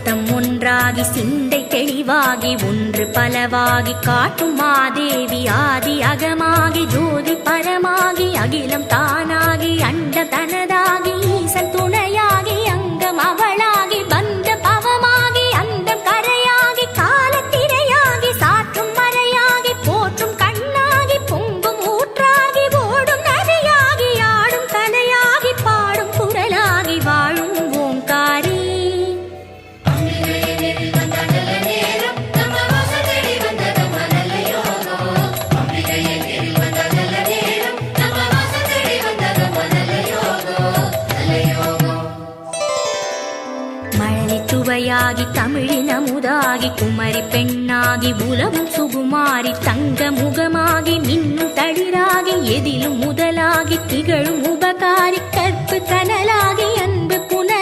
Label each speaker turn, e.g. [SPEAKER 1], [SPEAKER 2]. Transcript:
[SPEAKER 1] சித்தம் ஒன்றாகி சிந்தை தெளிவாகி ஒன்று பலவாகி காட்டும் மாதேவி ஆதி அகமாகி ஜோதி பரமாகி அகிலம் தானாகி அண்ட தனதாகி ஈசன் துணையாகி அங்கம் அவளாகி பந்த பவமாகி அந்தம் கரையாகி காலத்திரையாகி சாற்றும் மறையாகி போற்றும் கண்ணாகி பொங்கும் ஊற்றாகி ஓடும் நதியாகி ஆடும் கலையாகி பாடும் குரலாகி வாழும் ஓங்காரி. சுவையாகி தமிழின் அமுதாகி குமரி பெண்ணாகி உலவும் சுகுமாரி தங்க முகமாகி மின்னும் தளிராகி எதிலும் முதலாகி திகழும் உபகாரி கற்பு கனலாகி அந்த